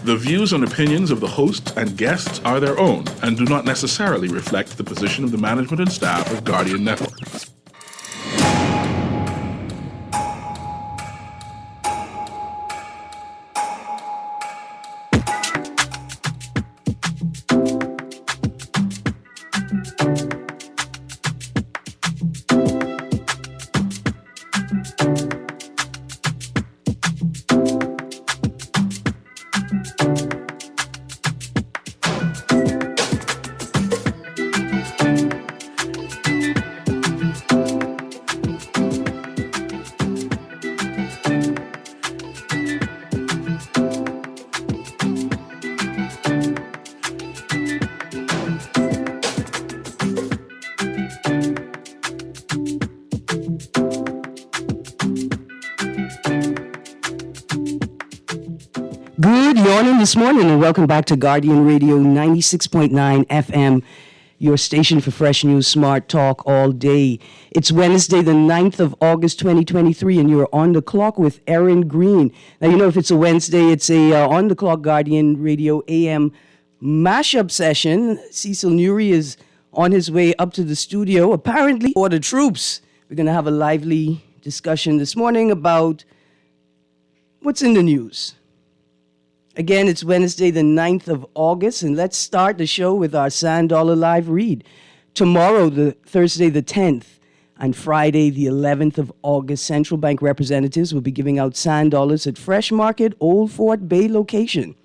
The views and opinions of the host and guests are their own and do not necessarily reflect the position of the management and staff of Guardian Network. Good morning this morning and welcome back to Guardian Radio 96.9 FM, your station for fresh news, smart talk all day. It's Wednesday, the 9th of August, 2023, and you're on the clock with Erin, Greene. Now, you know, if it's a Wednesday, it's a on-the-clock Guardian Radio AM mashup session. Cecil Nuri is on his way up to the studio, apparently for the troops. We're going to have a lively discussion this morning about what's in the news. Again, it's Wednesday, the 9th of August, and let's start the show with our Sand Dollar Live read. Tomorrow, Thursday the 10th, and Friday the 11th of August, Central Bank representatives will be giving out Sand Dollars at Fresh Market, Old Fort Bay location.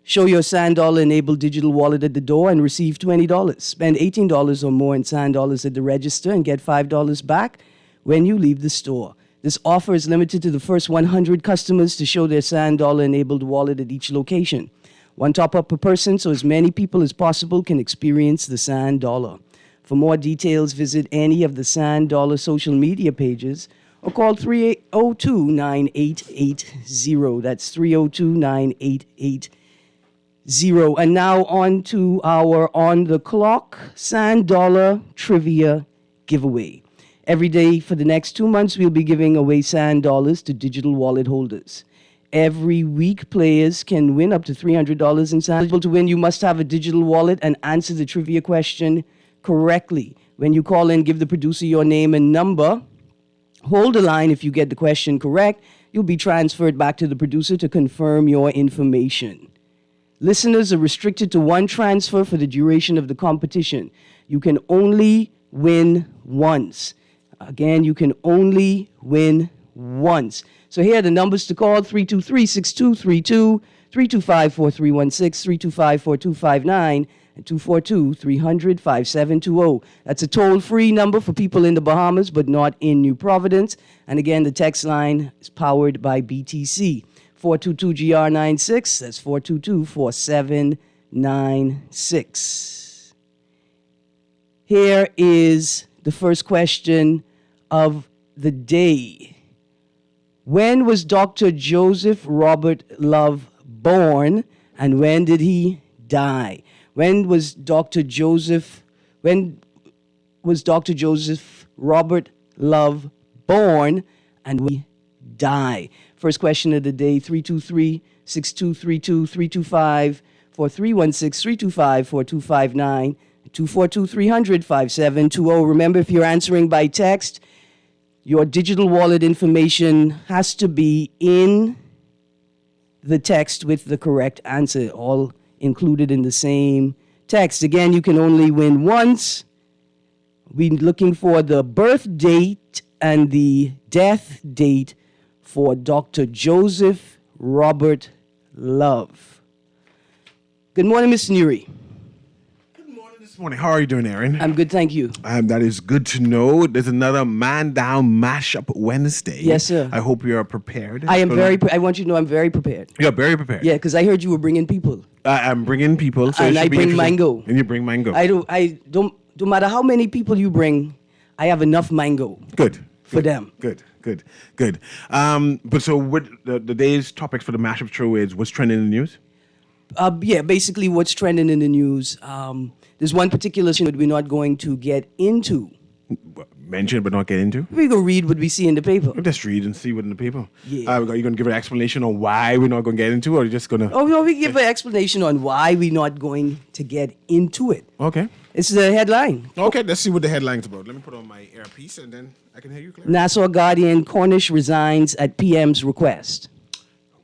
Show your Sand Dollar-enabled digital wallet at the door and receive $20. Spend $18 or more in Sand Dollars at the register and get $5 back when you leave the store. This offer is limited to the first 100 customers to show their Sand Dollar-enabled wallet at each location. One top-up per person, so as many people as possible can experience the Sand Dollar. For more details, visit any of the Sand Dollar social media pages or call 302-9880. That's 302-9880. And now on to our on-the-clock Sand Dollar Trivia giveaway. Every day for the next 2 months, we'll be giving away Sand Dollars to digital wallet holders. Every week, players can win up to $300 in Sand. To win, you must have a digital wallet and answer the trivia question correctly. When you call in, give the producer your name and number. Hold the line. If you get the question correct, you'll be transferred back to the producer to confirm your information. Listeners are restricted to one transfer for the duration of the competition. You can only win once. Again, you can only win once. So here are the numbers to call: 323-6232, 325-4316, 325-4259, and 242-300-5720. That's a toll-free number for people in the Bahamas, but not in New Providence. And again, the text line is powered by BTC. 422-GR96, that's 422-4796. Here is the first question of the day. When was Dr. Joseph Robert Love born, and when did he die? When was Dr. Joseph Robert Love born, and when did he die? First question of the day, 323-6232, 325-4316, 325-4259, 242-300-5720. Remember, if you're answering by text, your digital wallet information has to be in the text with the correct answer, all included in the same text. Again, you can only win once. We're looking for the birth date and the death date for Dr. Joseph Robert Love. Good morning, Mr. Nuri. This morning. How are you doing, Erin? I'm good, thank you. That is good to know. There's another Man Down Mashup Wednesday. Yes, sir. I hope you are prepared. I want you to know I'm very prepared. You're very prepared. Yeah, because I heard you were bringing people. I'm bringing people. So and I bring mango. And you bring mango. I don't, no matter how many people you bring, I have enough mango. Good. For them. Good. But so what the day's topics for the mashup show is what's trending in the news? Yeah, basically what's trending in the news. There's one particular issue that we're not going to get into Mention but not get into? We go read what we see in the paper. Just read and see what's in the paper. Yeah. Are you going to give an explanation on why we're not going to get into it, or are you just going to... Oh, no, we give an explanation on why we're not going to get into it. Okay. It's the headline. Okay, let's see what the headline's about. Let me put on my earpiece and then I can hear you clearly. Nassau Guardian, Cornish resigns at PM's request.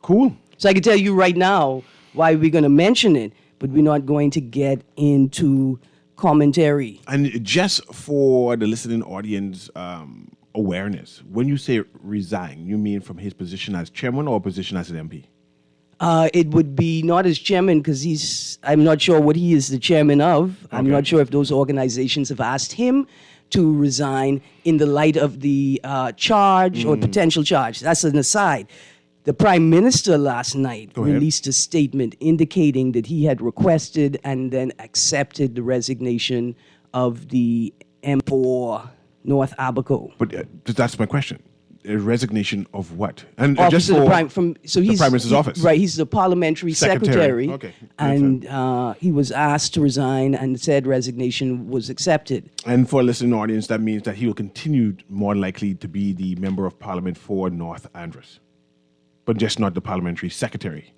Cool. So I can tell you right now why we're going to mention it, but we're not going to get into commentary. And just for the listening audience awareness, when you say resign, you mean from his position as chairman or position as an MP? It would be not as chairman because I'm not sure what he is the chairman of. I'm Okay. not sure if those organizations have asked him to resign in the light of the charge or potential charge. That's an aside. The Prime Minister last night Go ahead. released a statement indicating that he had requested and then accepted the resignation of the M4 North Abaco. But that's my question. A resignation of what? And Office just of for the Prime, so he's the Prime Minister's office. Right, he's the parliamentary secretary. Okay, And he was asked to resign, and said resignation was accepted. And for a listening audience, that means that he will continue more likely to be the member of parliament for North Andros, but just not the parliamentary secretary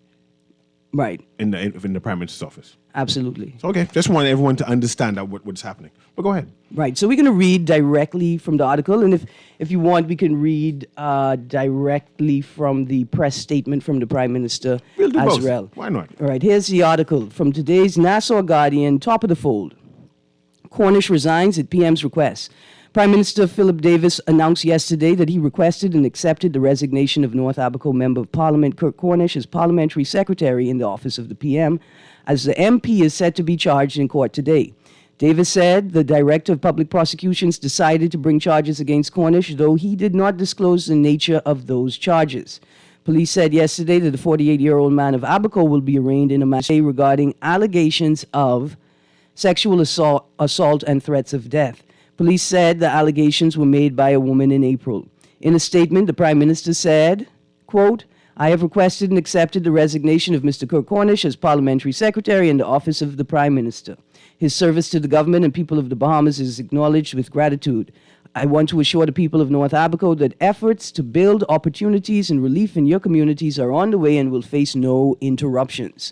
Right, in the Prime Minister's office. absolutely. So, okay, just want everyone to understand that what's happening. But go ahead. Right, so we're going to read directly from the article, and if you want, we can read directly from the press statement from the Prime Minister We'll do as both. well. Why not? All right, here's the article from today's Nassau Guardian, top of the fold. Cornish resigns at PM's request. Prime Minister Philip Davis announced yesterday that he requested and accepted the resignation of North Abaco Member of Parliament Kirk Cornish as Parliamentary Secretary in the office of the PM, as the MP is set to be charged in court today. Davis said the Director of Public Prosecutions decided to bring charges against Cornish, though he did not disclose the nature of those charges. Police said yesterday that the 48-year-old man of Abaco will be arraigned in a matter regarding allegations of sexual assault and threats of death. Police said the allegations were made by a woman in April. In a statement, the Prime Minister said, quote, I have requested and accepted the resignation of Mr. Kirk Cornish as Parliamentary Secretary in the office of the Prime Minister. His service to the government and people of the Bahamas is acknowledged with gratitude. I want to assure the people of North Abaco that efforts to build opportunities and relief in your communities are on the way and will face no interruptions.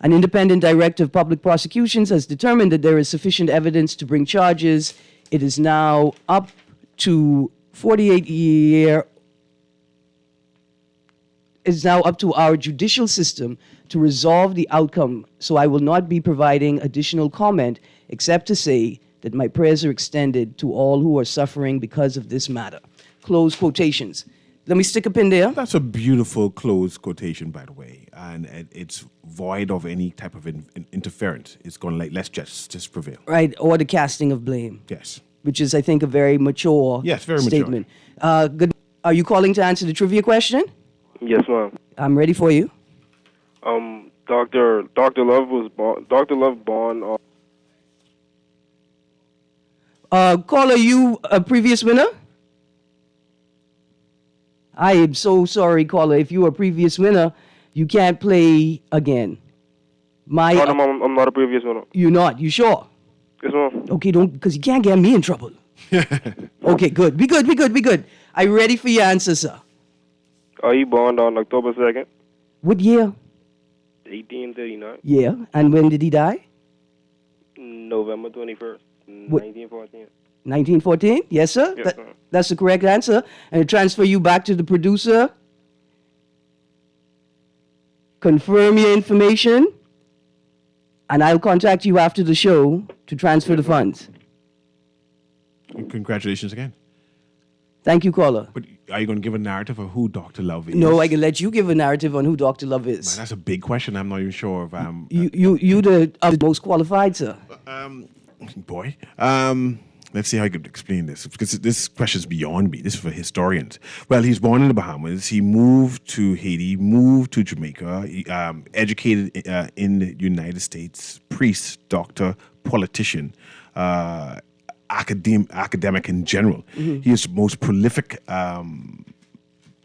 An independent director of public prosecutions has determined that there is sufficient evidence to bring charges. It is now up to 48-year. It's now up to our judicial system to resolve the outcome. So I will not be providing additional comment except to say that my prayers are extended to all who are suffering because of this matter. Close quotations. Let me stick a pin there. That's a beautiful closed quotation, by the way, and it's void of any type of interference. It's going like, let's just prevail. Right, or the casting of blame. Yes. Which is, I think, a very mature Yes, very mature. statement. Good. Are you calling to answer the trivia question? Yes, ma'am. I'm ready for you. Dr. Love was born. Dr. Love born. Caller, you a previous winner? I am so sorry, caller. If you are a previous winner, you can't play again. I'm not a previous winner. You're not. You sure? Yes, ma'am. Okay, don't, because you can't get me in trouble. Okay, good. Be good. Are you ready for your answer, sir? He born on October 2nd, What year? 1839, Yeah. And when did he die? November 21st, What? 1914. 1914? Yes, sir? Yes, sir. That's the correct answer. And I transfer you back to the producer. Confirm your information. And I'll contact you after the show to transfer the funds. Congratulations again. Thank you, caller. But are you going to give a narrative of who Dr. Love is? No, I can let you give a narrative on who Dr. Love Man, is. that's a big question. I'm not even sure if You the most qualified, sir. boy. Let's see how I could explain this, because this question is beyond me. This is for historians. Well, he's born in the Bahamas. He moved to Haiti, moved to Jamaica, educated in the United States, priest, doctor, politician, academic in general. He is the most prolific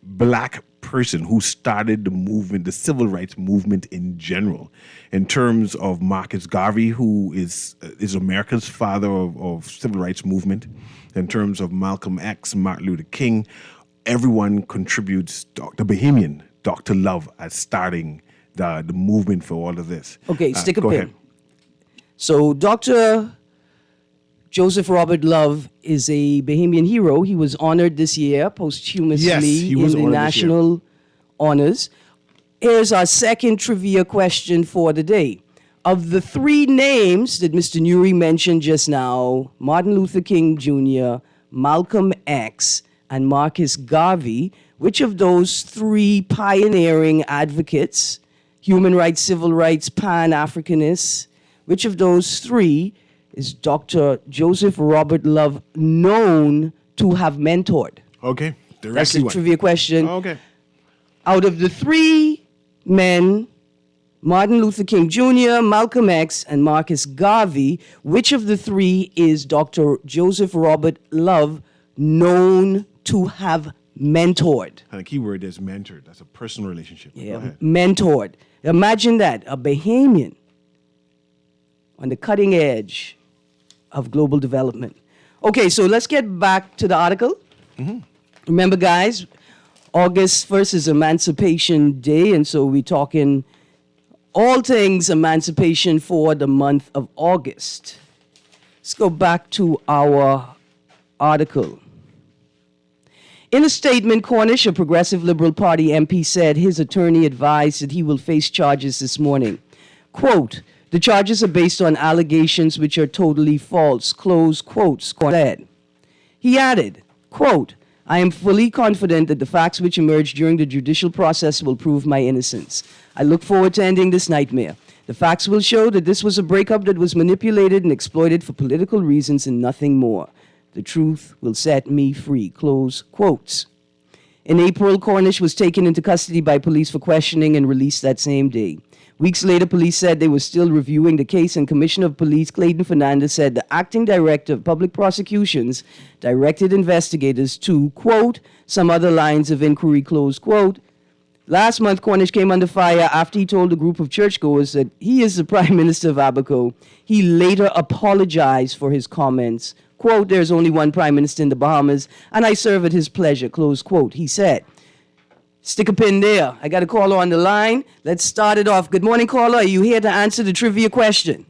black person who started the movement, the civil rights movement in general, in terms of Marcus Garvey, who is America's father of civil rights movement, in terms of Malcolm X, Martin Luther King. Everyone contributes. Dr. Bahamian, Dr. Love, as starting the movement for all of this. Okay, stick a go pin. ahead. So Dr. Joseph Robert Love is a Bahamian hero. He was honored this year posthumously Yes, he was in the honored this year. national honors. Here's our second trivia question for the day. Of the three names that Mr. Nuri mentioned just now, Martin Luther King Jr., Malcolm X, and Marcus Garvey, which of those three pioneering advocates, human rights, civil rights, Pan-Africanists, which of those three is Dr. Joseph Robert Love known to have mentored? Okay, That's directly the one. trivia question. Okay. Out of the three men, Martin Luther King Jr., Malcolm X, and Marcus Garvey, which of the three is Dr. Joseph Robert Love known to have mentored? And the key word is mentored. That's a personal relationship. Go Yeah, ahead. mentored. Imagine that, a Bahamian on the cutting edge of global development. Okay, so let's get back to the article. Remember, guys, August 1st is Emancipation Day, and so we're talking all things emancipation for the month of August. Let's go back to our article. In a statement, Cornish, a Progressive Liberal Party MP, said his attorney advised that he will face charges this morning. Quote, "The charges are based on allegations which are totally false," close quotes, said. He added, quote, "I am fully confident that the facts which emerge during the judicial process will prove my innocence. I look forward to ending this nightmare. The facts will show that this was a breakup that was manipulated and exploited for political reasons and nothing more. The truth will set me free," close quotes. In April, Cornish was taken into custody by police for questioning and released that same day. Weeks later, police said they were still reviewing the case, and Commissioner of Police Clayton Fernandez said the acting director of public prosecutions directed investigators to, quote, "some other lines of inquiry," close quote. Last month, Cornish came under fire after he told a group of churchgoers that he is the Prime Minister of Abaco. He later apologized for his comments. Quote, "There's only one Prime Minister in the Bahamas, and I serve at his pleasure," close quote, he said. Stick a pin there. I got a caller on the line. Let's start it off. Good morning, caller. Are you here to answer the trivia question?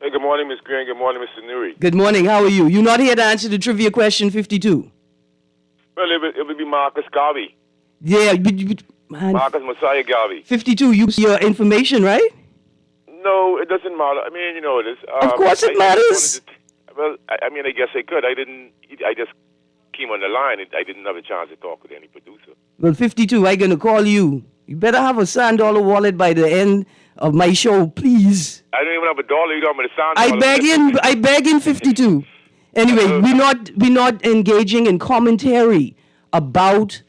Hey, good morning, Ms. Greene. Good morning, Mr. Nuri. Good morning. How are you? You're not here to answer the trivia question 52. Well, it would be Marcus Garvey. Yeah, man. Marcus Messiah Garvey. 52, you your information, right? No, it doesn't matter. I mean, you know this. Of course it matters. I mean, I guess I could. I just came on the line and I didn't have a chance to talk with any producer. Well, 52, I'm going to call you. You better have a $100 wallet by the end of my show, please. I don't even have a dollar. You don't have a sound. I beg in 52. Anyway, we're not engaging in commentary about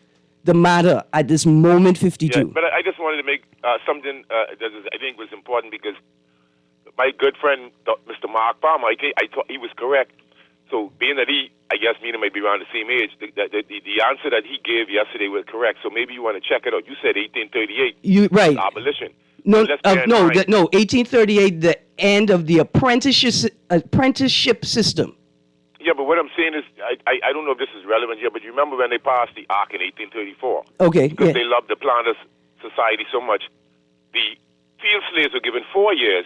the matter at this moment, 52. Yeah, but I just wanted to make something that I think was important because my good friend, Mr. Mark Palmer, I thought he was correct. So being that I guess me and him might be around the same age, the answer that he gave yesterday was correct. So maybe you want to check it out. You said 1838. Right. Abolition. No, Let's bear in mind- 1838, the end of the apprenticeship system. Yeah, but what I'm saying is, I don't know if this is relevant here, but you remember when they passed the Act in 1834? Okay, Because yeah. they loved the planters' society so much. The field slaves were given 4 years,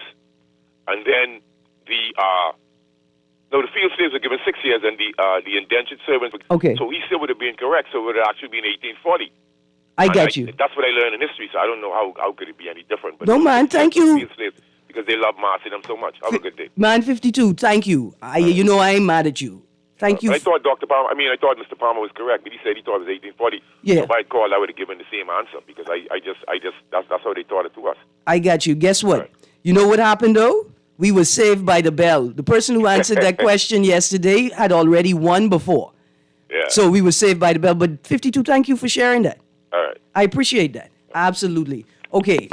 and then the field slaves were given 6 years, and the indentured servants. Okay. So he still would have been correct. So it would have actually been 1840. I And get you. That's what I learned in history. So I don't know how could it be any different. But No, man, thank you. Field slaves, because they love martyrdom so much. Have a good day. Man, 52, thank you. I ain't mad at you. Thank you. I thought Dr. Palmer. I thought Mr. Palmer was correct, but he said he thought it was 1840. Yeah. So if I had called, I would have given the same answer because that's how they taught it to us. I got you. Guess what? Right. You know what happened, though? We were saved by the bell. The person who answered that question yesterday had already won before. Yeah. So we were saved by the bell. But 52, thank you for sharing that. All right. I appreciate that. Absolutely. Okay.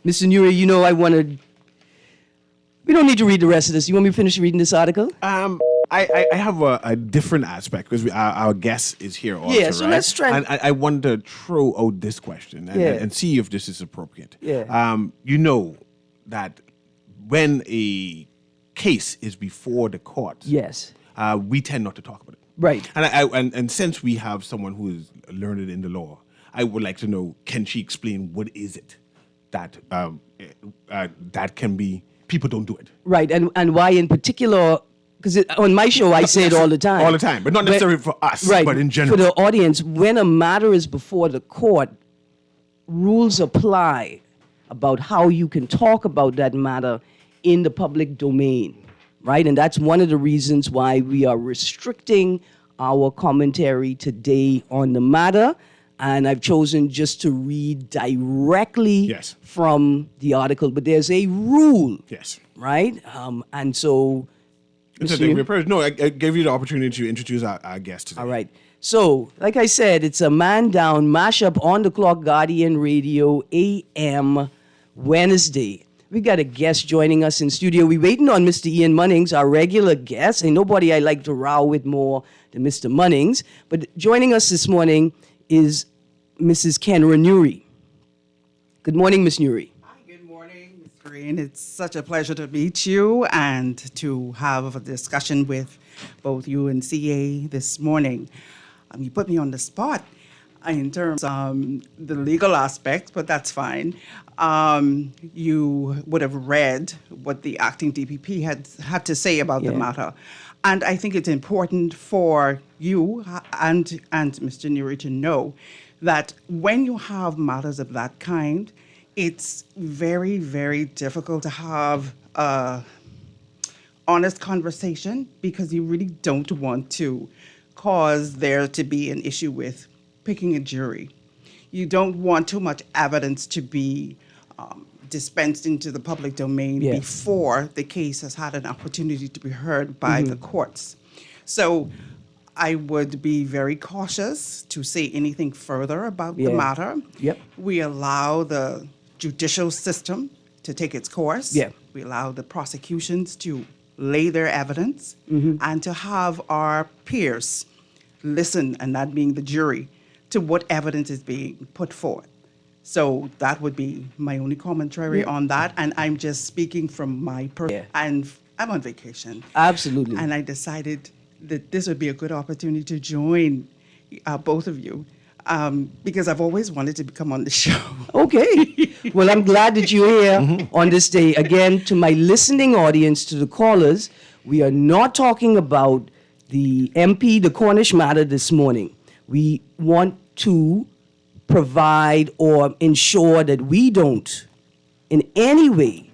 Mr. Nuri, we don't need to read the rest of this. You want me to finish reading this article? I have a different aspect because our guest is here also, Yeah, so right? let's try- And I want to throw out this question and see if this is appropriate. Yeah. You know that when a case is before the court, Yes. we tend not to talk about it. Right. And since we have someone who is learned in the law, I would like to know: can she explain what is it that that can be? People don't do it Right, and why in particular? Because on my show, I say it all the time. all the time, but not necessarily for us, Right, but in general. for the audience, when a matter is before the court, rules apply about how you can talk about that matter in the public domain, right? And that's one of the reasons why we are restricting our commentary today on the matter. And I've chosen just to read directly Yes. from the article. But there's a rule, Yes. right? And so, It's a Mr. thing New- we're no, I gave you the opportunity to introduce our guest today. all right. So, like I said, it's a man down mashup on the clock, Guardian Radio, AM, Wednesday. We got a guest joining us in studio. We're waiting on Mr. Ian Munnings, our regular guest. Ain't nobody I like to row with more than Mr. Munnings. But joining us this morning is Mrs. Kenra Nuri. Good morning, Miss Nuri. Hi, good morning, Ms. Greene. It's such a pleasure to meet you and to have a discussion with both you and CA this morning. You put me on the spot in terms of the legal aspects, but that's fine. You would have read what the acting DPP had to say about the Yeah. matter. And I think it's important for you and Mr. Nuri to know that when you have matters of that kind, it's very, very difficult to have a honest conversation because you really don't want to cause there to be an issue with picking a jury. You don't want too much evidence to be dispensed into the public domain Yes. before the case has had an opportunity to be heard by the courts. So I would be very cautious to say anything further about the Yeah. matter. Yep. We allow the judicial system to take its course. Yeah. We allow the prosecutions to lay their evidence Mm-hmm. and to have our peers listen, and that being the jury, to what evidence is being put forth. So that would be my only commentary on that. And I'm just speaking from my Yeah. and I'm on vacation. Absolutely. And I decided that this would be a good opportunity to join both of you because I've always wanted to come on the show. Okay. Well, I'm glad that you're here on this day. Again, to my listening audience, to the callers, we are not talking about the MP, the Cornish matter this morning. We want to provide or ensure that we don't in any way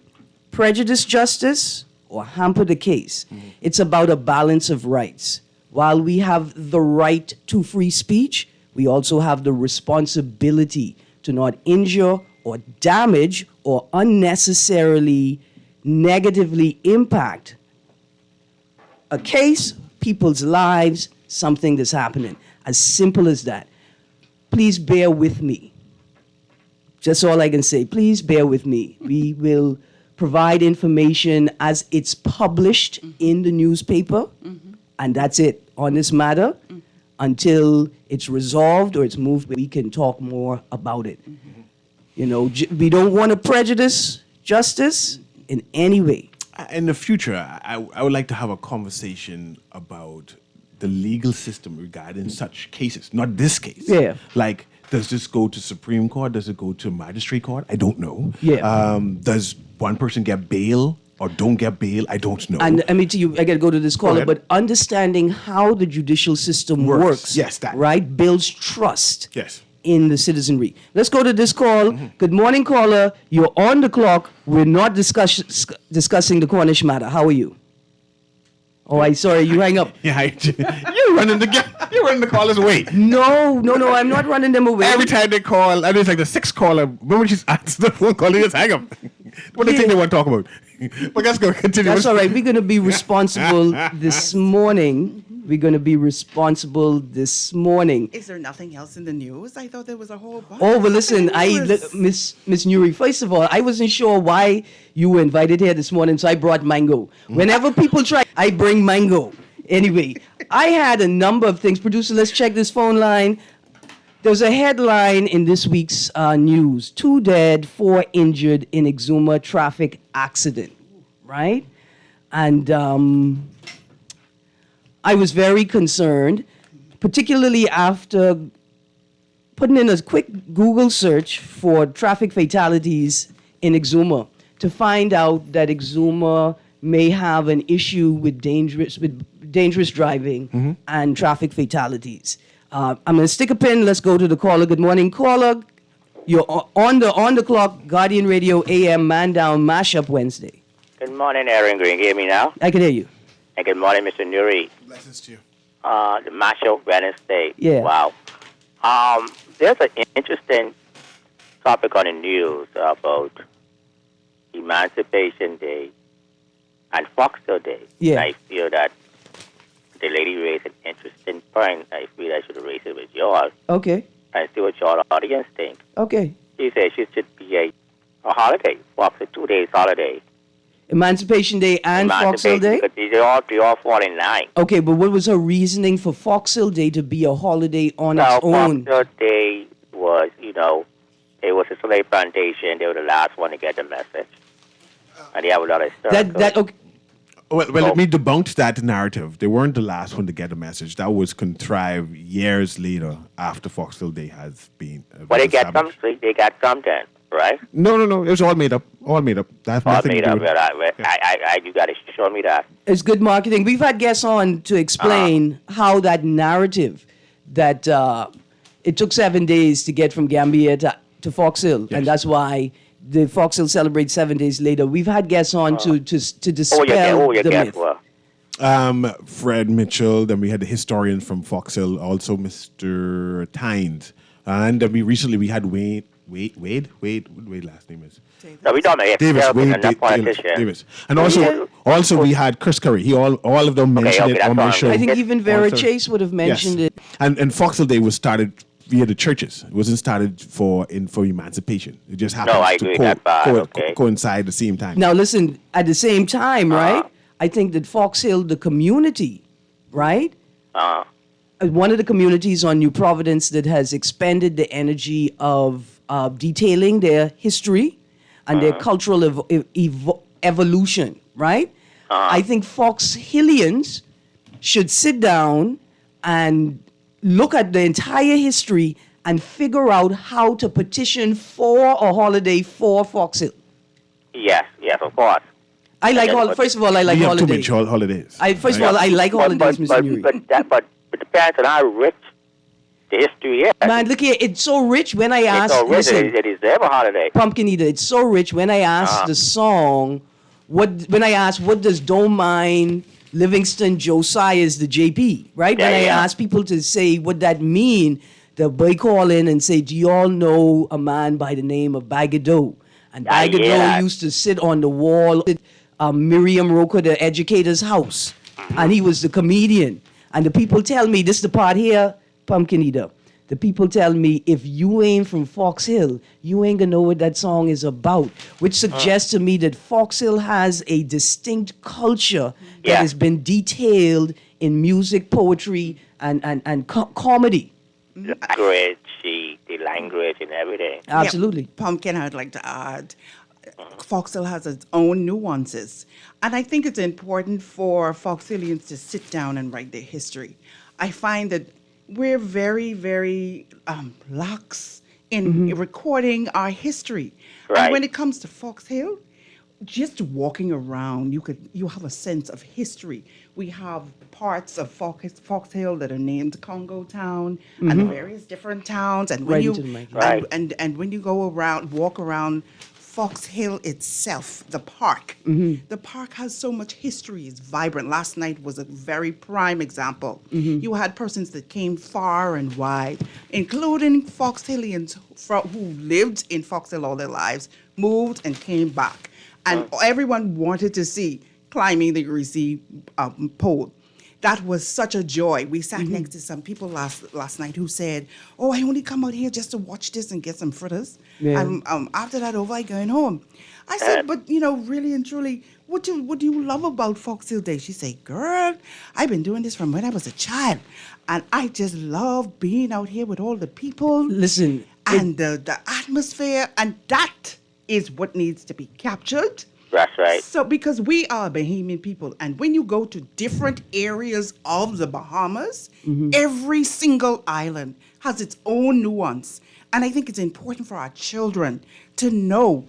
prejudice justice or hamper the case. It's about a balance of rights. While we have the right to free speech, we also have the responsibility to not injure or damage or unnecessarily negatively impact a case, people's lives, something that's happening. As simple as that. Please bear with me. Just all I can say. Please bear with me. We will provide information as it's published in the newspaper, and that's it on this matter. Until it's resolved or it's moved, we can talk more about it. You know, we don't want to prejudice justice in any way. In the future, I would like to have a conversation about the legal system regarding such cases. Not this case. Yeah. Like, does this go to Supreme Court? Does it go to Magistrate Court? I don't know. Yeah. Does one person get bail or don't get bail? I don't know. And I mean, to you, I got to go to this caller, ahead. but understanding how the judicial system works, Yes, that. right, builds trust Yes. in the citizenry. Let's go to this call. Good morning, caller. You're on the clock. We're not discussing the Cornish matter. How are you? Oh, I sorry, you hang up. Yeah, you're running the callers away. No, I'm not running them away. Every time they call, and it's like the sixth caller. Remember, when she's answered the phone call, they just hang up. What do they think they want to talk about? But let's go continue. That's all right. We're going to be responsible this morning. We're going to be responsible this morning. Is there nothing else in the news? I thought there was a whole bunch. Oh, well, listen, News. Miss Nuri, first of all, I wasn't sure why you were invited here this morning, so I brought mango. Whenever people try, I bring mango. Anyway, I had a number of things. Producer, let's check this phone line. There's a headline in this week's news: 2 dead, 4 injured in Exuma traffic accident. Right? And I was very concerned, particularly after putting in a quick Google search for traffic fatalities in Exuma to find out that Exuma may have an issue with dangerous driving and traffic fatalities. I'm going to stick a pin. Let's go to the caller. Good morning, caller. You're on the clock. Guardian Radio AM Man Down Mashup Wednesday. Good morning, Erin. Greene. Can you hear me now? I can hear you. And good morning, Mr. Nuri. Blessings to you. The Mashup Wednesday. Yeah. Wow. There's an interesting topic on the news about Emancipation Day and Foxtail Day. Yeah. And I feel that the lady raised an interesting point. I feel I should raise it with y'all Okay. and see what y'all audience think. Okay. She said she should be a holiday, Foxtail 2 days holiday. Emancipation Day and Foxtail Day? Because they all fall in line. Okay, but what was her reasoning for Foxtail Day to be a holiday on its own? Foxtail Day was, it was a slave plantation. They were the last one to get the message. And they have a lot of stuff. Okay. Well, let me debunk that narrative. They weren't the last one to get the message. That was contrived years later after Foxtail Day has been. But they got something, right? No. It was all made up. All made up. That's All nothing made to do up. with it. You got to show me that. It's good marketing. We've had guests on to explain how that narrative that it took 7 days to get from Gambia to Fox Hill, and that's why the Fox Hill celebrates 7 days later. We've had guests on to dispel the myth. Fred Mitchell. Then we had the historian from Fox Hill, also Mr. Tynes, and then we had Wade. What last name is? So we don't know if Davis. Davis. And also we had Chris Curry. All of them mentioned it on my show. I think even Vera Chase would have mentioned it. And Foxtail Day was started via the churches. It wasn't started for emancipation. It just happened to coincide at the same time. Now listen, at the same time, right? I think that Fox Hill, the community, right? One of the communities on New Providence that has expended the energy of detailing their history and their cultural evolution, right? I think Fox Hillians should sit down and look at the entire history and figure out how to petition for a holiday for Fox Hill. Yes, of course. First of all, I like we have holidays. too much holidays. First of all, I like holidays, Mr. Nuri. But it depends on how rich the history is. Man, look here, it's so rich when I ask. It's so rich, listen, it deserves a holiday. Pumpkin Eater, it's so rich when I ask the song, what does Don't Mind Livingston Josiah's the JP, right? When I ask people to say what that mean, they call in and say, do you all know a man by the name of Bagado? And Bagado used to sit on the wall at Miriam Roker, the educator's house. And he was the comedian. And the people tell me, this is the part here, Pumpkin Eater. The people tell me, if you ain't from Fox Hill, you ain't gonna know what that song is about, which suggests to me that Fox Hill has a distinct culture that has been detailed in music, poetry, and comedy. Language, the language and everything. Absolutely. Yeah, Pumpkin, I'd like to add, Fox Hill has its own nuances. And I think it's important for Fox Hillians to sit down and write their history. I find that we're very, very lax in recording our history. Right. And when it comes to Fox Hill, just walking around, you have a sense of history. We have parts of Fox Hill that are named Congo Town and the various different towns. And when and when you go around, walk around Fox Hill itself, the park has so much history. It's vibrant. Last night was a very prime example. You had persons that came far and wide, including Fox Hillians who lived in Fox Hill all their lives, moved and came back. And everyone wanted to see climbing the greasy pole. That was such a joy. We sat next to some people last night who said, "Oh, I only come out here just to watch this and get some fritters. Yeah. And after that, over, I going home." I said, "But really and truly, what do you love about Fox Hill Day? She say, girl, I've been doing this from when I was a child. And I just love being out here with all the people. Listen, And the atmosphere. And that is what needs to be captured. That's right. So, because we are Bahamian people, and when you go to different areas of the Bahamas, every single island has its own nuance. And I think it's important for our children to know,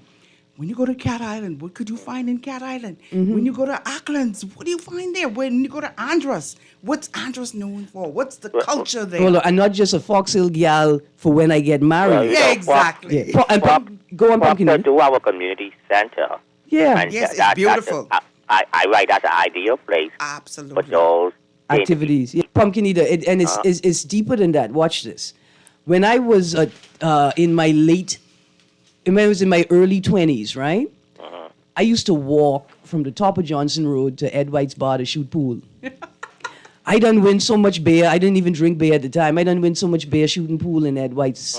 when you go to Cat Island, what could you find in Cat Island? When you go to Auckland's, what do you find there? When you go to Andros, what's Andros known for? What's the culture there? Hold on, I'm not just a Fox Hill gal for when I get married. Well, you Yeah, know, exactly. Go on, Fox Pumpkin. Hill do our community center. Yeah, And Yes, it's beautiful. I write that's an ideal place for Absolutely. those activities. Yeah. Pumpkin Eater, and it's deeper than that. Watch this. When I was in my early 20s, right? I used to walk from the top of Johnson Road to Ed White's bar to shoot pool. I done win so much beer. I didn't even drink beer at the time. I done win so much beer shooting pool in Ed White's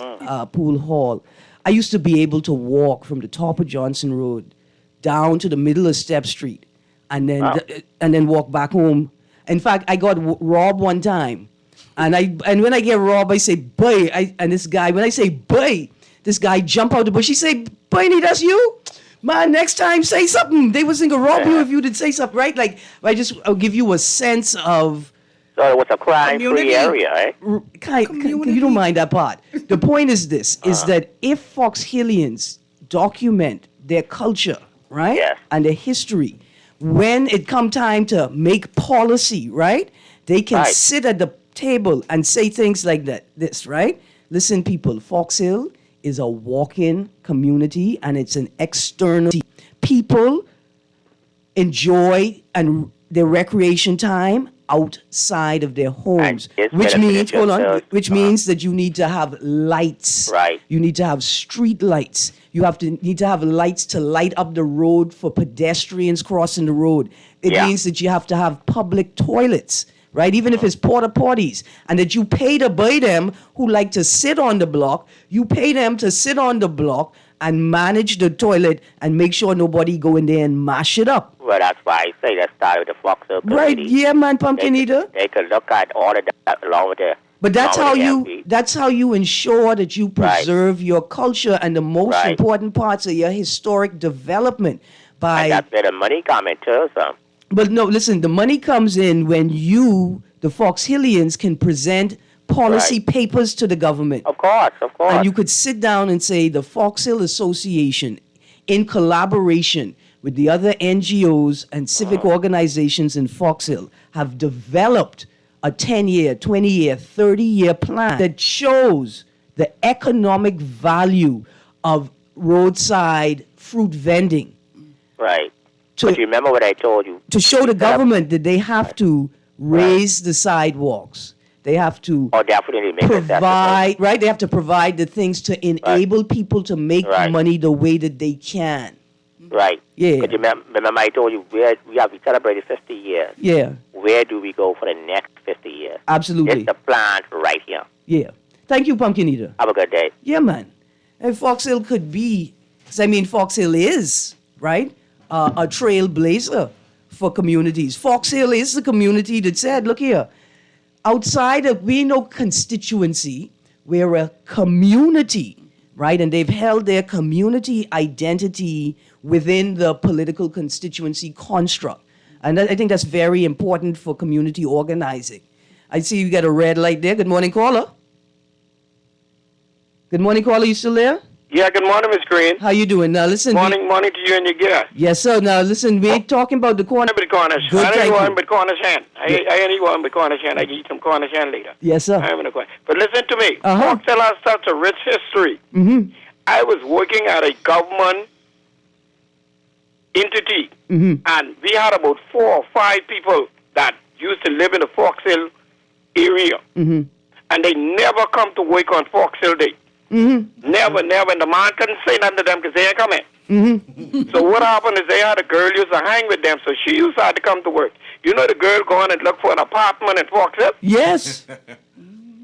pool hall. I used to be able to walk from the top of Johnson Road down to the middle of Step Street, and then walk back home. In fact, I got robbed one time, and when I get robbed, I say, "Boy!" And this guy, when I say "boy," this guy jump out the bush. He say, "Boy, that's you." Man, next time say something. They was gonna rob you if you did say something, right? Like, I'll give you a sense of. So it was a crime-free Community. area, eh? You don't mind that part. The point is this, is that if Fox Hillians document their culture, right? Yes. And their history, when it come time to make policy, right? They can Right. sit at the table and say things like this, right? Listen, people, Fox Hill is a walk-in community and it's an external. People enjoy and their recreation time outside of their homes, it's which means beneficial to- which means that you need to have lights. Right. You need to have street lights. You need to have lights to light up the road for pedestrians crossing the road. It Yeah. means that you have to have public toilets, right? Even if it's porta potties, and that you pay to buy them who like to sit on the block. You pay them to sit on the block and manage the toilet and make sure nobody go in there and mash it up. Well, that's why I say let's start with the Fox Hill Right? community. Yeah, man, Pumpkin Eater. They could look at all of that along with the. But that's along how with the you MP. that's how you ensure that you Right. preserve your culture and the most Right. important parts of your historic development And by that's where the money come in tourism. but no, listen, the money comes in when you, the Fox Hillians, can present policy Right. papers to the government. Of course. And you could sit down and say the Fox Hill Association, in collaboration with the other NGOs and civic organizations in Fox Hill, have developed a 10-year, 20-year, 30-year plan that shows the economic value of roadside fruit vending. Right. To- But you remember what I told you? To show the government that they have to raise the sidewalks. They have to Oh, definitely make it provide, right? They have to provide the things to enable people to make Right. money the way that they can. Right. Yeah. But you remember I told you we celebrated 50 years. Yeah, Where do we go for the next 50 years? absolutely. It's the plan right here. Yeah. Thank you, Pumpkin Eater. Have a good day. Yeah, man. And Fox Hill could be, 'cause I mean, Fox Hill is, right, a trailblazer for communities. Fox Hill is the community that said, look here, outside of, we no constituency, we're a community, right? And they've held their community identity within the political constituency construct. And I think that's very important for community organizing. I see you got a red light there. Good morning, caller. Good morning, caller. You still there? Yeah, good morning, Miss Greene. How you doing? Now listen. Morning to you and your guest. Yes, sir. Now listen, we ain't talking about the corner. But Cornish. Good, I thank ain't you. one but Cornish hen. I ain't one but Cornish hen. I can eat some Cornish hen later. Yes, sir. I'm in a question. But listen to me. Uh-huh. Fox Hill has such a rich history. Mm-hmm. I was working at a government entity, and we had about 4 or 5 people that used to live in the Fox Hill area, and they never come to work on Fox Hill Day. Never, never. And the man couldn't say nothing to them because they ain't coming. So what happened is they had a girl used to hang with them, so she used to have to come to work. You know the girl going and look for an apartment in Fox Hill? Yes.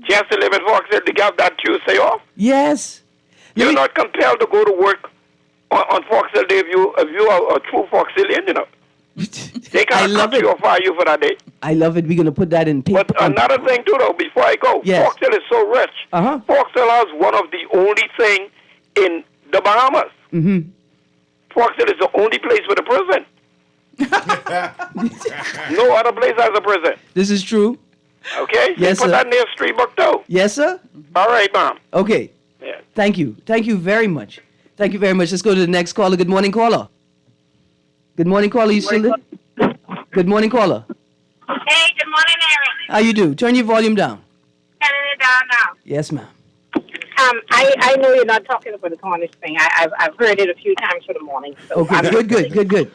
She has to live in Fox Hill to get that Tuesday off. Yes. You're not compelled to go to work on Fox Hill Day if you are a true Fox Hillian, you know. They I can't love cut you it. or fire you for that day. I love it. We're going to put that in paper. But another thing too, though, before I go, Yes. Fox Hill is so rich. Uh-huh. Fox Hill has one of the only thing in the Bahamas. Mm-hmm. Fox Hill is the only place with a prison. No other place has a prison. This is true. Okay? Yes, Put sir. that near Street Book too. Yes, sir? All right, ma'am. Okay. Yeah. Thank you. Thank you very much. Thank you very much. Let's go to the next caller. Good morning, caller. Good morning, caller. You still there? Good morning, caller. Hey, good morning, Erin. How you do? Turn your volume down. Turning it down now. Yes, ma'am. I know you're not talking about the Cornish thing. I've heard it a few times for the morning. So Okay, good.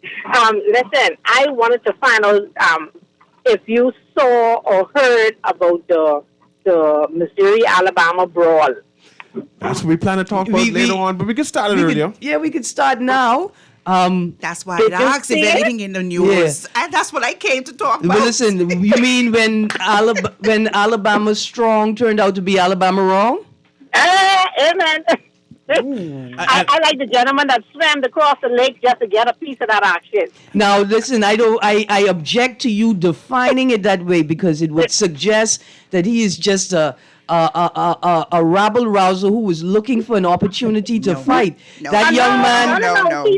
Listen, I wanted to find out if you saw or heard about the Missouri-Alabama brawl. That's what we plan to talk about later on, but we can start it earlier. We could start now. That's why I asked if anything in the news. And that's what I came to talk about. But listen, you mean when Alabama strong turned out to be Alabama wrong? Amen. I like the gentleman that swam across the lake just to get a piece of that action. Now, listen, I object to you defining it that way because it would suggest that he is just a rabble rouser who was looking for an opportunity to fight. That young man.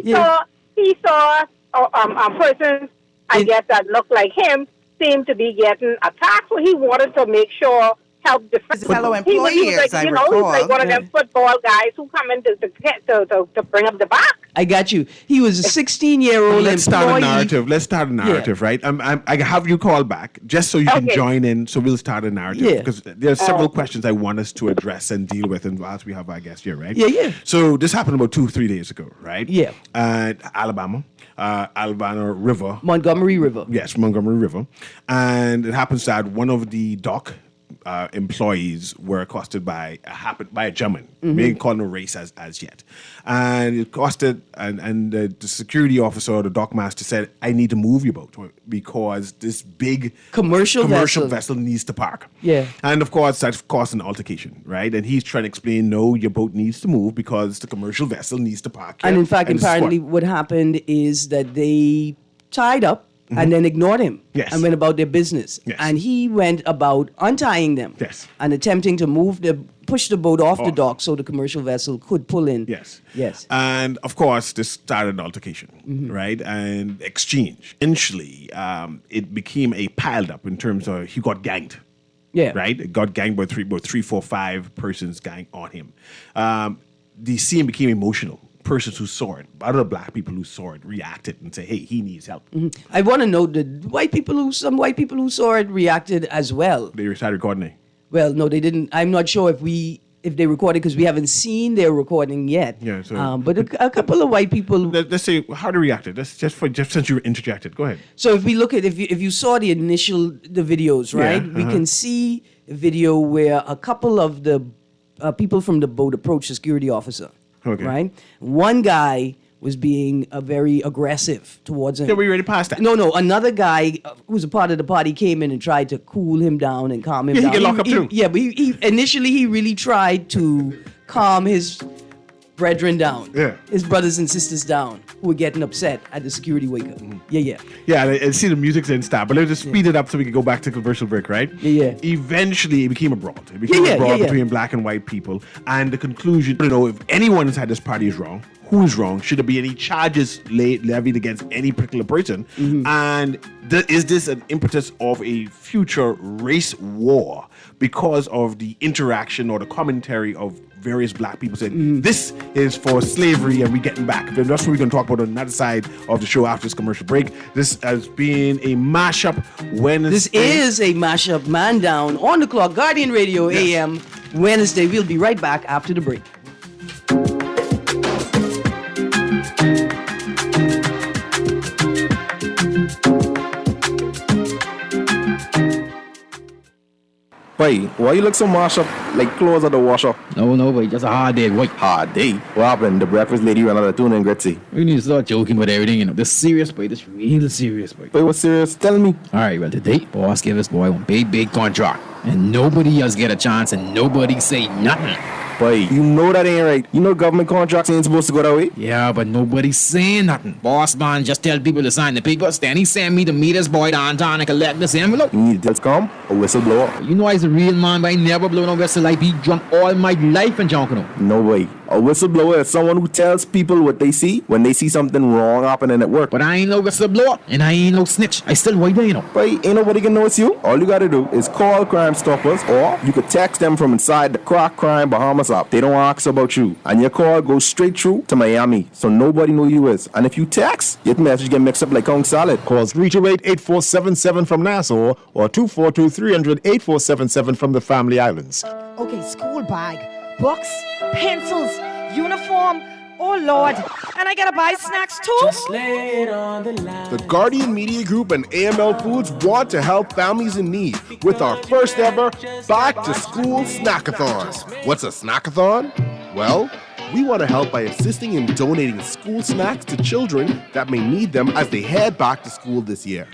No. He saw a person, I guess, that looked like him, seemed to be getting attacked. So he wanted to make sure, help defend. His fellow He was employees, like, I he's recall. like one of them football guys who come in to bring up the back. I got you. He was a 16-year-old Let's employee. start a narrative, right? I have you call back just so you can Okay. join in. So we'll start a narrative Yeah. because there are several questions I want us to address and deal with, and whilst we have our guest here, right? Yeah. So this happened about 2-3 days ago, right? Yeah. Alabama River. Montgomery River. Yes, Montgomery River, and it happens that one of the dock employees were accosted by a gentleman. We ain't calling a race as yet, and it accosted, and the security officer or the dock master said, "I need to move your boat because this big Commercial vessel. vessel needs to park." Yeah. And of course that caused an altercation, right? And he's trying to explain, no, your boat needs to move because the commercial vessel needs to park here. And in fact, this is apparently what happened is that they tied up and then ignored him Yes. and went about their business. Yes. And he went about untying them Yes. and attempting to push the boat off the Off. dock so the commercial vessel could pull in. Yes. Yes. And of course, this started an altercation, right? And exchange. Eventually, it became a piled up in terms of he got ganged. Yeah. Right? It got ganged by three, four, 5 persons gang on him. The scene became emotional. Persons who saw it, other black people who saw it reacted and said, hey, he needs help. I want to know that some white people who saw it reacted as well. They started recording it. Well, no, they didn't. I'm not sure if they recorded because we haven't seen their recording yet. Yeah, so- but a couple of white people. Let's say how they reacted. That's just since you were interjected. Go ahead. So if we look at if you saw the videos, right? Yeah, We can see a video where a couple of the people from the boat approached the security officer. Okay. Right? One guy was being very aggressive towards him. Yeah, we already passed that. No. Another guy who was a part of the party came in and tried to cool him down and calm him Yeah, he down. get locked up too. Yeah, but initially he really tried to calm his brethren down. Yeah. His brothers and sisters down who were getting upset at the security wake-up. Yeah. Yeah, and see the music's in stop, but let's just speed it up so we can go back to commercial break, right? Yeah. Eventually, it became a brawl. It became a brawl yeah. between black and white people, and the conclusion, if anyone inside this party is wrong, who is wrong? Should there be any charges levied against any particular person? And is this an impetus of a future race war because of the interaction or the commentary of various black people saying this is for slavery and we're getting back? Then that's what we're going to talk about on another side of the show after this commercial break. This has been a mashup Wednesday. This is a mashup man down on the clock, Guardian Radio AM Wednesday. We'll be right back after the break. Boy, why you look so mashed up like clothes at the washer? No, boy, just a hard day, boy. Hard day. What happened? The breakfast lady ran out of tuna and Gretzy. We need to start joking about everything, This serious, boy. This real serious, boy. Boy, what's serious? Tell me. All right, well, today, boss gave us, boy, one big contract. And nobody else get a chance and nobody say nothing. Boy, you know that ain't right. You know government contracts ain't supposed to go that way. Yeah, but nobody's saying nothing. Boss man just tell people to sign the papers. Then he send me to meet his boy downtown and collect this envelope. You need to come a whistleblower. You know I's a real man, but I never blow no whistle. I be drunk all my life in Junkanoo. No way. A whistleblower is someone who tells people what they see when they see something wrong happening at work. But I ain't no whistleblower, and I ain't no snitch. I still white there, you know. But ain't nobody can know it's you. All you gotta do is call Crime Stoppers, or you could text them from inside the Crack Crime Bahamas app. They don't ask about you, and your call goes straight through to Miami, so nobody know you is. And if you text, your message get mixed up like Kong Salad. Call 328-8477 from Nassau or 242-300-8477 from the Family Islands. Okay, school bag, books, pencils, uniform. Oh, Lord. And I gotta buy snacks, too? Just lay it on the line. The Guardian Media Group and AML Foods want to help families in need with our first ever Back to School Snackathon. What's a snackathon? Well, we want to help by assisting in donating school snacks to children that may need them as they head back to school this year.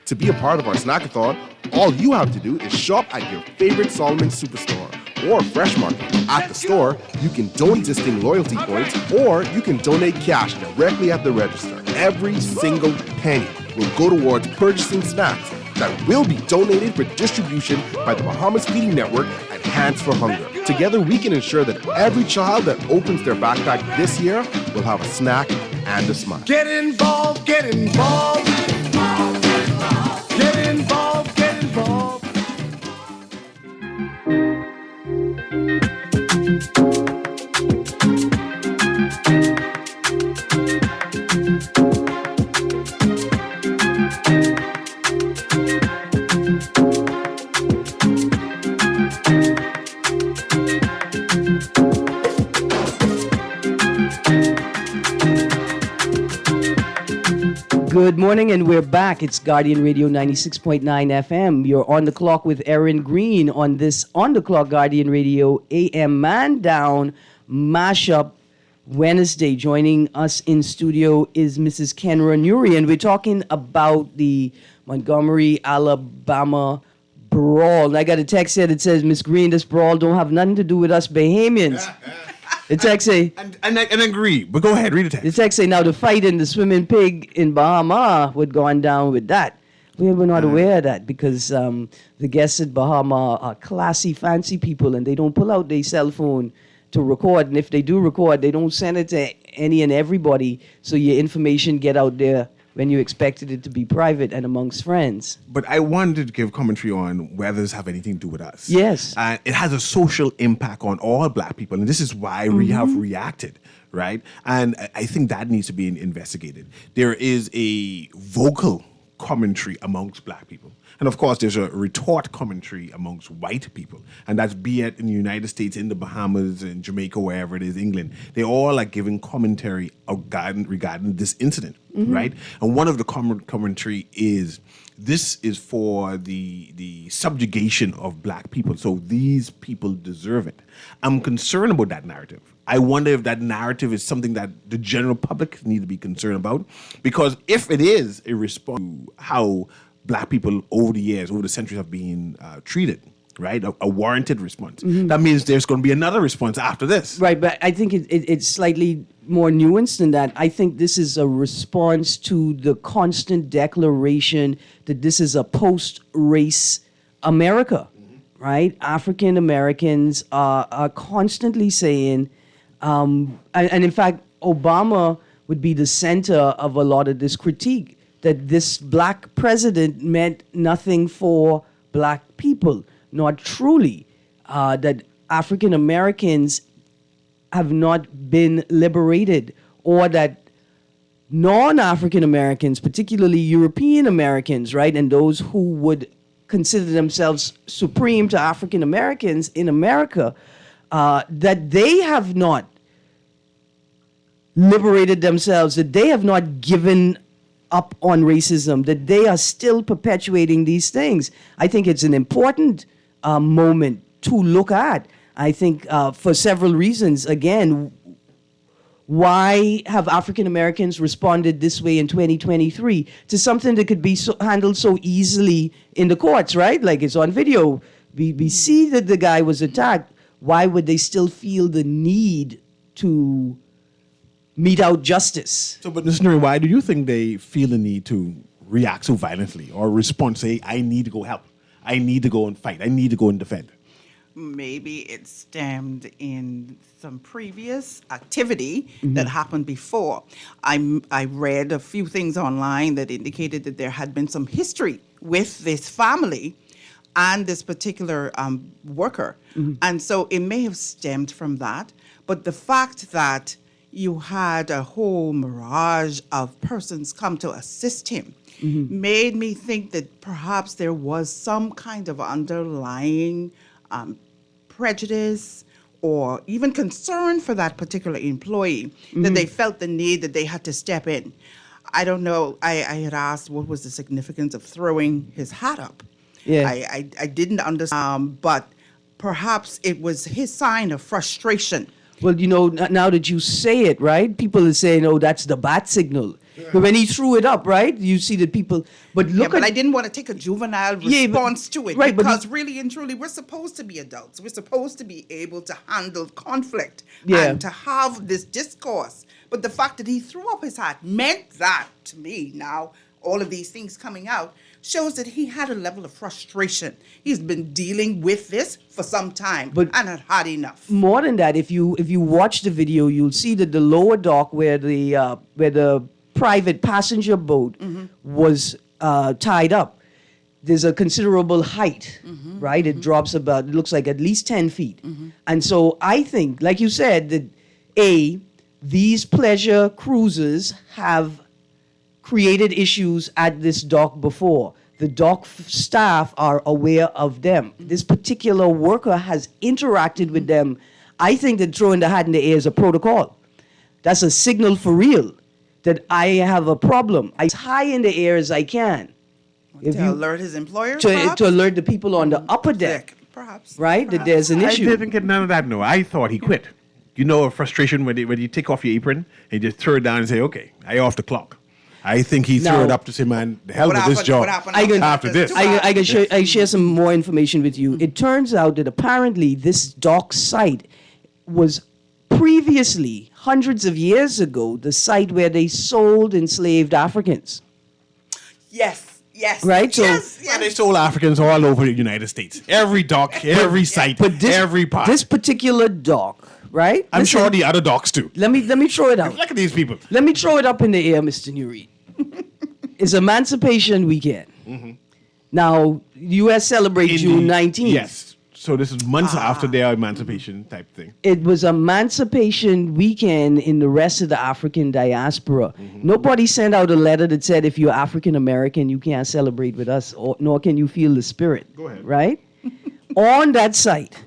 To be a part of our snackathon, all you have to do is shop at your favorite Solomon Superstore or Fresh Market. At the store, you can donate existing loyalty points, or you can donate cash directly at the register. Every single penny will go towards purchasing snacks that will be donated for distribution by the Bahamas Feeding Network and Hands for Hunger. Together, we can ensure that every child that opens their backpack this year will have a snack and a smile. Get involved, get involved. Get involved, get involved. Get involved, get involved. Good morning, and we're back. It's Guardian Radio 96.9 FM. You're on the clock with Erin Greene on this On the Clock Guardian Radio AM Man Down Mashup Wednesday. Joining us in studio is Mrs. Kenra Nuri, and we're talking about the Montgomery, Alabama brawl. And I got a text here that says, Miss Greene, this brawl don't have nothing to do with us Bahamians. The text say, and I agree, but go ahead, read the text. The text say, now the fight in the swimming pig in Bahama would go on down with that. We were not aware of that because the guests at Bahama are classy, fancy people, and they don't pull out their cell phone to record. And if they do record, they don't send it to any and everybody, so your information get out there when you expected it to be private and amongst friends. But I wanted to give commentary on whether this have anything to do with us. Yes. And it has a social impact on all black people, and this is why we have reacted, right? And I think that needs to be investigated. There is a vocal commentary amongst black people. And of course, there's a retort commentary amongst white people. And that's be it in the United States, in the Bahamas, in Jamaica, wherever it is, England. They all are giving commentary regarding this incident, right? And one of the commentary is, this is for the subjugation of black people. So these people deserve it. I'm concerned about that narrative. I wonder if that narrative is something that the general public need to be concerned about. Because if it is a response to how black people over the years, over the centuries have been treated, right? A warranted response. That means there's going to be another response after this. Right, but I think it's slightly more nuanced than that. I think this is a response to the constant declaration that this is a post-race America, right? African Americans are constantly saying, and in fact, Obama would be the center of a lot of this critique, that this black president meant nothing for black people, not truly, that African Americans have not been liberated, or that non-African Americans, particularly European Americans, right, and those who would consider themselves supreme to African Americans in America, that they have not liberated themselves, that they have not given up on racism, that they are still perpetuating these things. I think it's an important moment to look at. I think for several reasons. Again, why have African Americans responded this way in 2023 to something that could be handled so easily in the courts, right? Like, it's on video. We see that the guy was attacked. why would they still feel the need to mete out justice? So, but Mr. Nuri, why do you think they feel the need to react so violently or respond, say, I need to go help, I need to go and fight, I need to go and defend? Maybe it stemmed in some previous activity that happened before. I read a few things online that indicated that there had been some history with this family and this particular worker. And so it may have stemmed from that. But the fact that you had a whole mirage of persons come to assist him made me think that perhaps there was some kind of underlying prejudice or even concern for that particular employee, that they felt the need that they had to step in. I don't know. I had asked what was the significance of throwing his hat up. Yeah. I didn't understand, but perhaps it was his sign of frustration. Well, you know, now that you say it, right, people are saying, oh, that's the bat signal. But when he threw it up, right, you see that people, but look but at... I didn't want to take a juvenile response to it, right, because really and truly, we're supposed to be adults. We're supposed to be able to handle conflict Yeah. and to have this discourse. But the fact that he threw up his hat meant that, to me, now, all of these things coming out, shows that he had a level of frustration. He's been dealing with this for some time and had enough. More than that, if you watch the video, you'll see that the lower dock where the private passenger boat was tied up, there's a considerable height, right? It drops about, it looks like at least 10 feet. And so I think, like you said, that these pleasure cruises have created issues at this dock before. The dock staff are aware of them. This particular worker has interacted with them. I think that throwing the hat in the air is a protocol. That's a signal for real that I have a problem. I as high in the air as I can. To alert his employer, to alert the people on the upper deck, perhaps. right? That there's an issue. I didn't get none of that, no. I thought he quit. You know, a frustration when you take off your apron and you just throw it down and say, okay, I off the clock. I think he threw it up to say, man, the hell with this job after this. I can share some more information with you. It turns out that apparently this dock site was previously, hundreds of years ago, the site where they sold enslaved Africans. Yes. Right? So And they sold Africans all over the United States. Every dock, every site, every part. This particular dock, right? I'm sure the other docks too. Let me throw it out. Look at these people. Let me throw it up in the air, Mr. Nuri. It's Emancipation Weekend. Now, U.S. celebrates June 19th. Yes. So this is months after their emancipation type thing. It was Emancipation Weekend in the rest of the African diaspora. Nobody sent out a letter that said, if you're African American, you can't celebrate with us, nor can you feel the spirit. Go ahead. Right? On that site,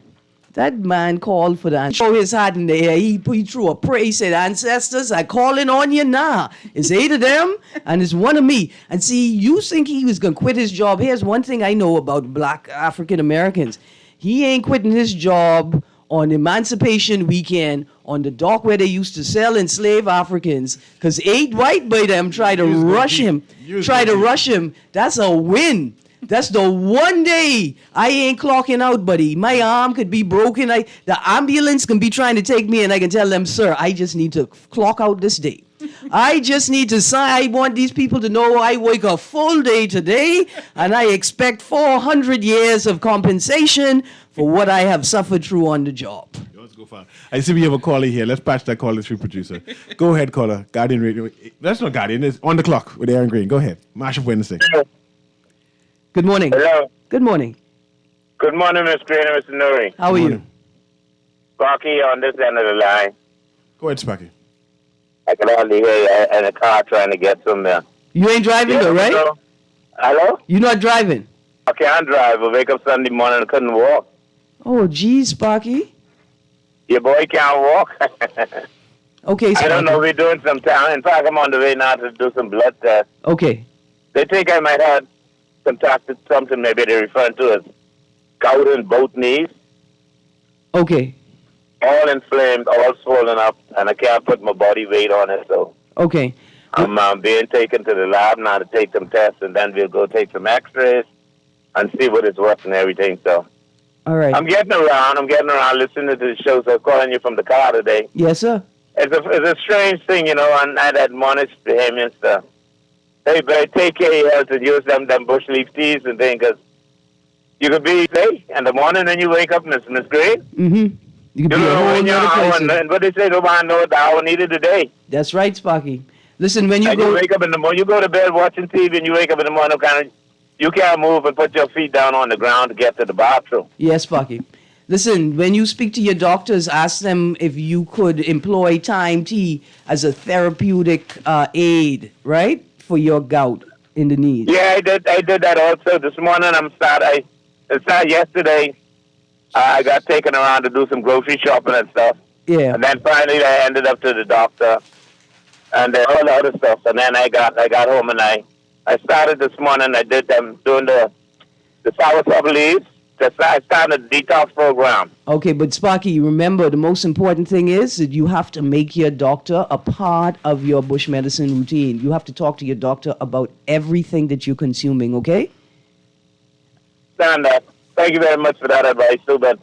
that man called for the throw his hat in the air. He threw a prayer. He said, ancestors, I calling on you now. It's 8 of them and it's 1 of me. And see, you think he was going to quit his job. Here's one thing I know about black African Americans. He ain't quitting his job on Emancipation Weekend on the dock where they used to sell enslaved Africans, because 8 white by them try to rush him. That's a win. That's the one day I ain't clocking out, buddy. My arm could be broken. The ambulance can be trying to take me, and I can tell them, sir, I just need to clock out this day. I just need to sign. I want these people to know I work a full day today, and I expect 400 years of compensation for what I have suffered through on the job. Let's go far. I see we have a caller here. Let's patch that caller through, producer. Go ahead, caller. Guardian Radio. That's not Guardian. It's On the Clock with Erin Greene. Go ahead. March of Wednesday. Good morning. Hello. Good morning. Good morning, Ms. Greene and Mr. Nuri. How are you? Sparky on this end of the line. Go ahead, Sparky. I can hardly hear you in the car trying to get somewhere. You ain't driving though, right? Hello? You're not driving? I can't drive. I wake up Sunday morning and couldn't walk. Oh, geez, Sparky. Your boy can't walk. Okay, Sparky. I don't know. We're doing some time. In fact, I'm on the way now to do some blood tests. Okay. They think I might have something maybe they're referring to as gout in both knees. Okay. All inflamed, all swollen up, and I can't put my body weight on it, so Okay. I'm being taken to the lab now to take some tests, and then we'll go take some x-rays and see what it's worth and everything, so All right. I'm getting around. Listening to the show, so I'm calling you from the car today. Yes, sir. It's a strange thing, and I'd admonish him and stuff. Hey, better take care of your health and use them bush leaf teas and things, because you could be, in the morning when you wake up, Miss Greene. Mm-hmm. You could be a whole other person. And what they say, nobody knows the hour needed today. That's right, Sparky. Listen, when you you wake up in the morning, you go to bed watching TV, and you wake up in the morning, you can't move and put your feet down on the ground to get to the bathroom. Yes, Sparky. Listen, when you speak to your doctors, ask them if you could employ Time Tea as a therapeutic aid, right, for your gout in the knees. Yeah, I did that also this morning. I started yesterday. I got taken around to do some grocery shopping and stuff. Yeah. And then finally I ended up to the doctor and all the other stuff. And then I got home and I started this morning. I did them doing the soursop leaves. I started a detox program. Okay, but Sparky, remember the most important thing is that you have to make your doctor a part of your bush medicine routine. You have to talk to your doctor about everything that you're consuming, okay? Stand up. Thank you very much for that advice, too. But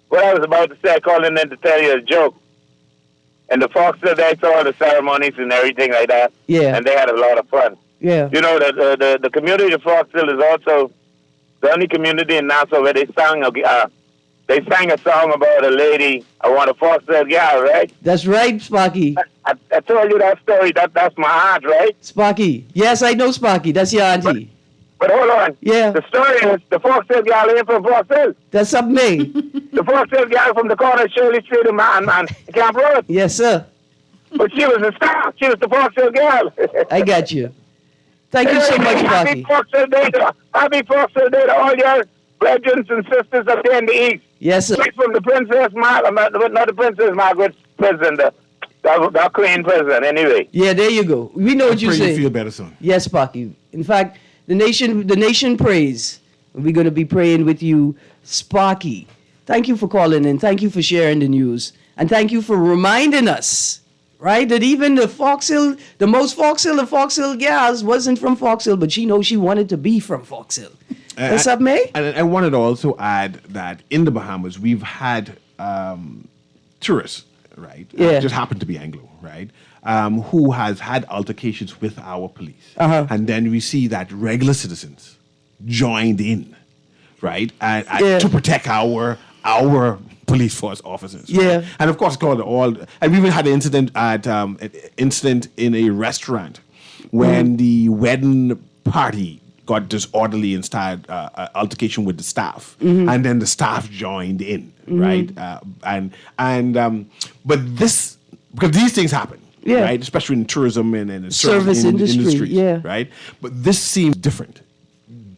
what I was about to say, I called in to tell you a joke. And the Foxville, they saw all the ceremonies and everything like that. Yeah. And they had a lot of fun. Yeah. You know, the community of Foxville is also the only community in Nassau where they sang a song about a lady, I want a Foxville gal, right? That's right, Sparky. I told you that story. That's my aunt, right? Sparky. Yes, I know Sparky. That's your auntie. But hold on. Yeah. The story is the Foxville gal ain't from Foxville. That's something me. The Foxville gal from the corner of Shirley Street and Camp Road. Yes, sir. But she was a star. She was the Foxville gal. I got you. Thank you so much, Sparky. Happy Foxville Day to all your brethren and sisters up there in the East. Yes, sir. Straight from the Princess Margaret, not the Princess Margaret prison, the Queen prison, anyway. Yeah, there you go. We know what you Pray say. you feel better soon. Yes, Sparky. In fact, the nation prays. We're going to be praying with you, Sparky. Thank you for calling in. Thank you for sharing the news. And thank you for reminding us, right, that even the Foxhill, the most Foxhill of Foxhill gals wasn't from Foxhill, but she knows she wanted to be from Foxhill. What's up, May? And I wanted to also add that in the Bahamas, we've had tourists, right? Yeah. Just happen to be Anglo, right? Who has had altercations with our police. Uh-huh. And then we see that regular citizens joined in, right? And Yeah. to protect our police force officers. right? Yeah. And of course, and we even had an incident in a restaurant when the wedding party got disorderly and started altercation with the staff, and then the staff joined in, right? But this, because these things happen, Yeah. right? Especially in tourism and in the Service industry, yeah. right? But this seems different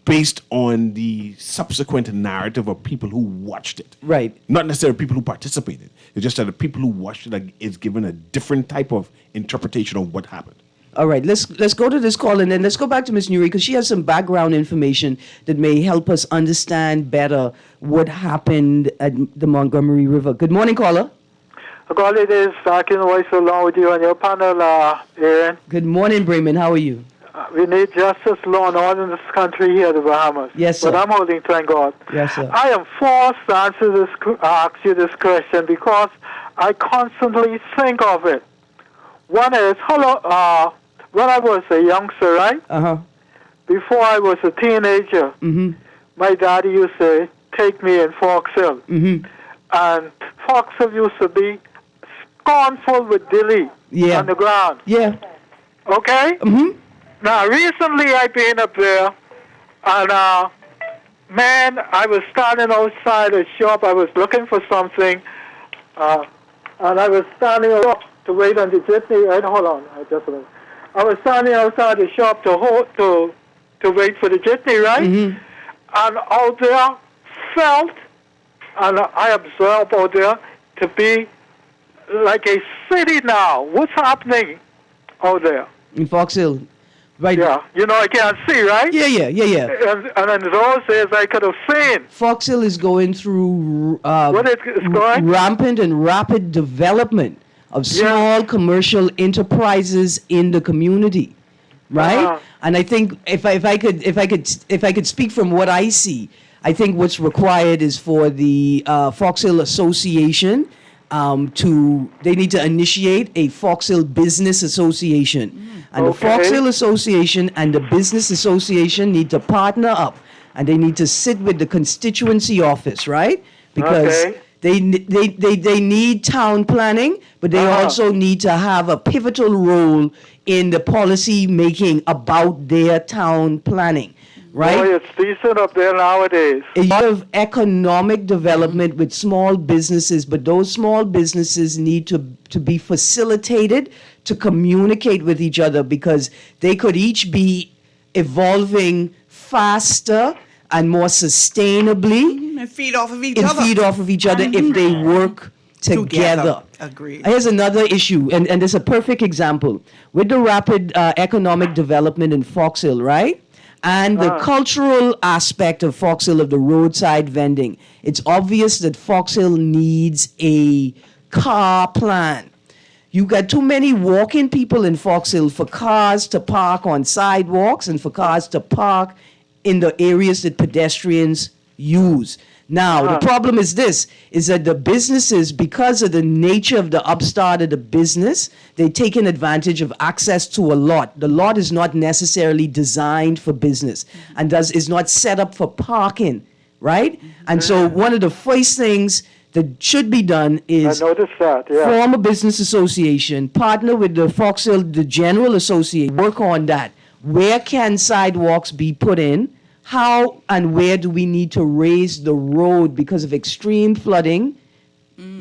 based on the subsequent narrative of people who watched it. Right. Not necessarily people who participated. It's just that the people who watched it is given a different type of interpretation of what happened. All right, let's go to this call and then let's go back to Miss Nuri because she has some background information that may help us understand better what happened at the Montgomery River. Good morning, caller. Caller, this is Sarkin Voice along with you on your panel, Erin. Good morning, Bremen. How are you? We need justice, law, and order in this country here, the Bahamas. Yes, sir. But I'm holding, thank God. Yes, sir. I am forced to ask you this question because I constantly think of it. One is, when I was a youngster, right? Uh-huh. Before I was a teenager, my daddy used to take me in Foxhill. And Foxhill used to be scornful with dilly on the ground. Yeah. Okay? Now, recently I've been up there, and, man, I was standing outside a shop. I was looking for something, and I was standing up to wait on the jitney. Hold on, I was standing outside the shop to wait for the jitney, right? And out there felt, and I observed out there to be like a city now. What's happening out there? In Foxhill. Right. Yeah, I can't see, right? Yeah. And in those days, I could have seen. Foxhill is going through rampant and rapid development of small commercial enterprises in the community, right? And I think if I could speak from what I see, I think what's required is for the Fox Hill Association they need to initiate a Fox Hill Business Association. And the Fox Hill Association and the Business Association need to partner up, and they need to sit with the constituency office, right? Because they need town planning, but they also need to have a pivotal role in the policy making about their town planning. Right? Boy, it's decent up there nowadays. A lot of economic development with small businesses, but those small businesses need to be facilitated to communicate with each other, because they could each be evolving faster and more sustainably And feed off of each and other. feed off of each other if they work together. Agreed. Here's another issue, and there's a perfect example. With the rapid economic development in Fox Hill, right? And the cultural aspect of Fox Hill, of the roadside vending, it's obvious that Fox Hill needs a car plan. You got too many walking people in Fox Hill for cars to park on sidewalks and for cars to park in the areas that pedestrians use. Now, the problem is this, is that the businesses, because of the nature of the upstart of the business, they're taking advantage of access to a lot. The lot is not necessarily designed for business and is not set up for parking, right? And so one of the first things that should be done is form a business association, partner with the Fox Hill, the General Association, work on that. Where can sidewalks be put in? How and where do we need to raise the road because of extreme flooding,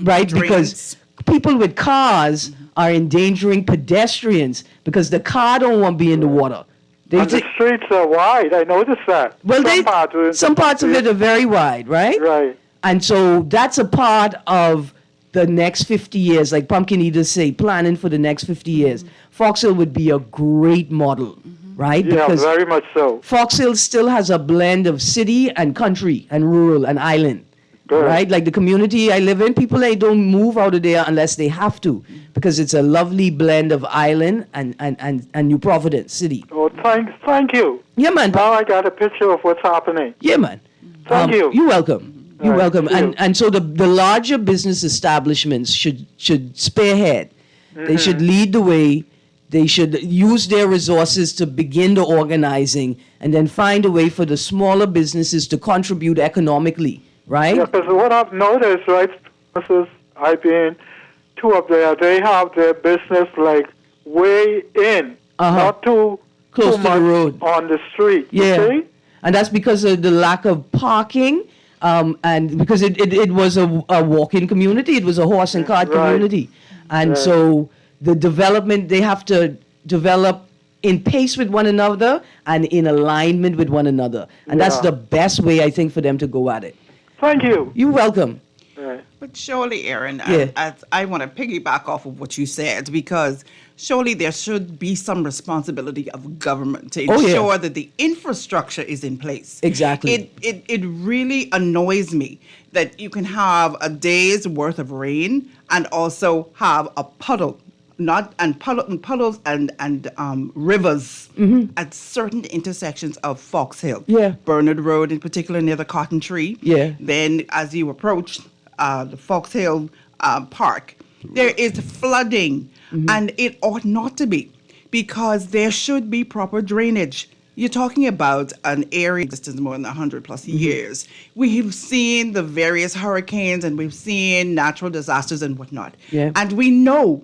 right? drains. Because people with cars are endangering pedestrians because the car don't want to be in the water. And the streets are wide. I noticed that. Well, some parts of it are very wide, right? Right. And so that's a part of the next 50 years, like Pumpkin Eaters say, planning for the next 50 years. Fox Hill would be a great model. Right? Yeah, Because very much so. Fox Hill still has a blend of city and country and rural and island. Right? Like the community I live in, people don't move out of there unless they have to, because it's a lovely blend of island and New Providence City. Oh, thank you. Yeah, man. Now I got a picture of what's happening. Yeah, man. Thank you. You're welcome. You're welcome. see you. And so the larger business establishments should spearhead. They should lead the way. They should use their resources to begin the organizing and then find a way for the smaller businesses to contribute economically, right? Yeah, because what I've noticed, right, businesses I've been to up there, they have their business like way in, not too Close too to the much road. on the street. Yeah. You see? And that's because of the lack of parking, and because it was a walking community, it was a horse and cart community. And so the development, they have to develop in pace with one another and in alignment with one another. And that's the best way, I think, for them to go at it. Thank you. You're welcome. But surely, Erin, Yeah. I want to piggyback off of what you said, because surely there should be some responsibility of government to ensure that the infrastructure is in place. Exactly. It really annoys me that you can have a day's worth of rain and also have a puddles and rivers at certain intersections of Fox Hill. Yeah. Bernard Road in particular, near the cotton tree. Yeah. Then as you approach the Fox Hill Park, there is flooding, and it ought not to be, because there should be proper drainage. You're talking about an area that is more than 100 plus years. We've seen the various hurricanes and we've seen natural disasters and whatnot. Yeah. And we know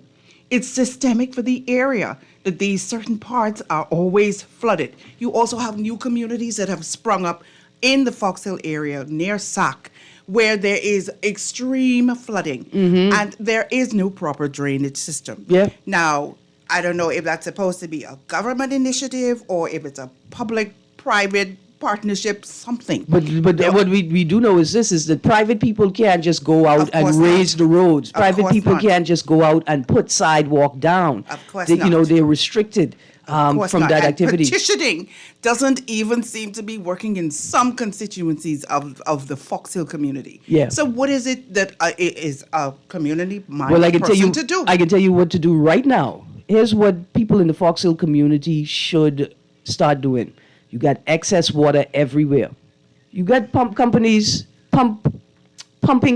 it's systemic for the area that these certain parts are always flooded. You also have new communities that have sprung up in the Fox Hill area near Sac, where there is extreme flooding and there is no proper drainage system. Yeah. Now, I don't know if that's supposed to be a government initiative or if it's a public-private partnership, something. But what we do know is this, is that private people can't just go out and raise the roads. Private people can't just go out and put sidewalk down. Of course You know, not. they're restricted from Not. that And activity. petitioning doesn't even seem to be working in some constituencies of the Fox Hill community. Yeah. So what is it that is a community-minded Well, I can person tell you, to do? I can tell you what to do right now. Here's what people in the Fox Hill community should start doing. You got excess water everywhere. You got pumping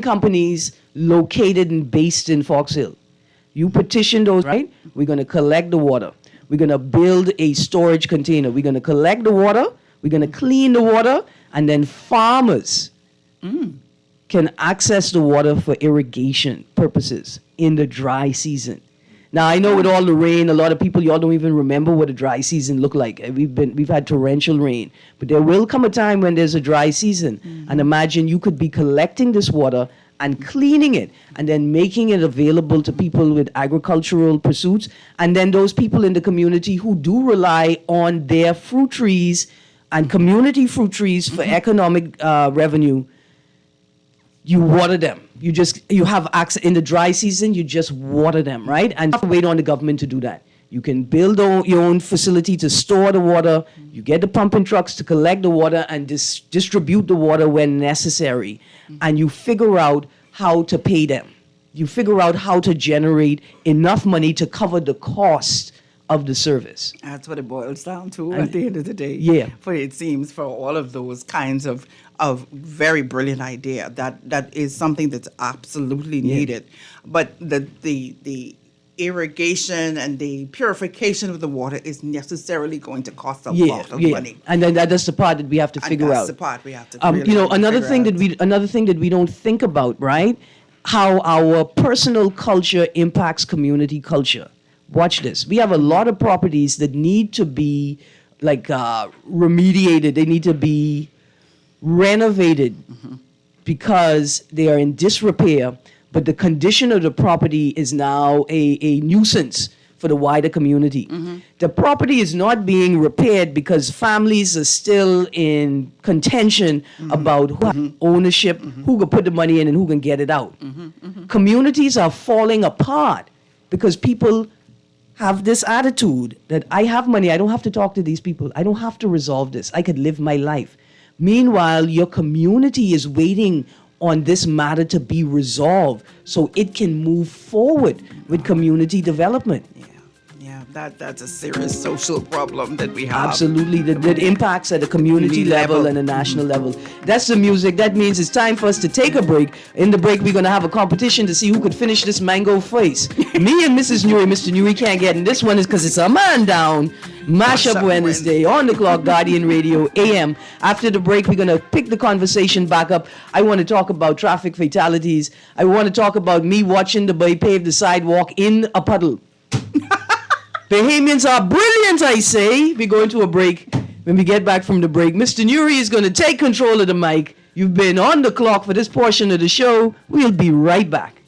companies located and based in Fox Hill. You petition those, right? We're going to collect the water. We're going to build a storage container. We're going to collect the water. We're going to clean the water. And then farmers can access the water for irrigation purposes in the dry season. Now, I know with all the rain, a lot of people, y'all don't even remember what a dry season looked like. We've had torrential rain. But there will come a time when there's a dry season. And imagine you could be collecting this water and cleaning it and then making it available to people with agricultural pursuits. And then those people in the community who do rely on their fruit trees and community fruit trees for economic revenue, you water them. You have access in the dry season, you just water them, right? And you have to wait on the government to do that. You can build your own facility to store the water. You get the pumping trucks to collect the water and distribute the water when necessary. And you figure out how to pay them. You figure out how to generate enough money to cover the cost of the service. That's what it boils down to at the end of the day. Yeah. For it seems for all of those kinds of very brilliant idea that is something that's absolutely needed. But the irrigation and the purification of the water is necessarily going to cost a lot of money. And then that's the part that we have to figure out. That's the part we have to really another figure thing that we don't think about, right? How our personal culture impacts community culture. Watch this. We have a lot of properties that need to be remediated. They need to be renovated because they are in disrepair, but the condition of the property is now a nuisance for the wider community. The property is not being repaired because families are still in contention about who has ownership, who can put the money in and who can get it out. Communities are falling apart because people have this attitude that I have money, I don't have to talk to these people, I don't have to resolve this, I could live my life. Meanwhile, your community is waiting on this matter to be resolved so it can move forward with community development. That's a serious social problem that we have. Absolutely, that impacts at a community level and a national level. That's the music. That means it's time for us to take a break. In the break, we're going to have a competition to see who could finish this mango face. Me and Mrs. Newey, Mr. Newey can't get in. This one is because it's a man down. Mashup Wednesday on the clock, Guardian Radio AM. After the break, we're going to pick the conversation back up. I want to talk about traffic fatalities. I want to talk about me watching the boy pave the sidewalk in a puddle. Bahamians are brilliant, I say. We're going to a break. When we get back from the break, Mr. Newey is going to take control of the mic. You've been on the clock for this portion of the show. We'll be right back.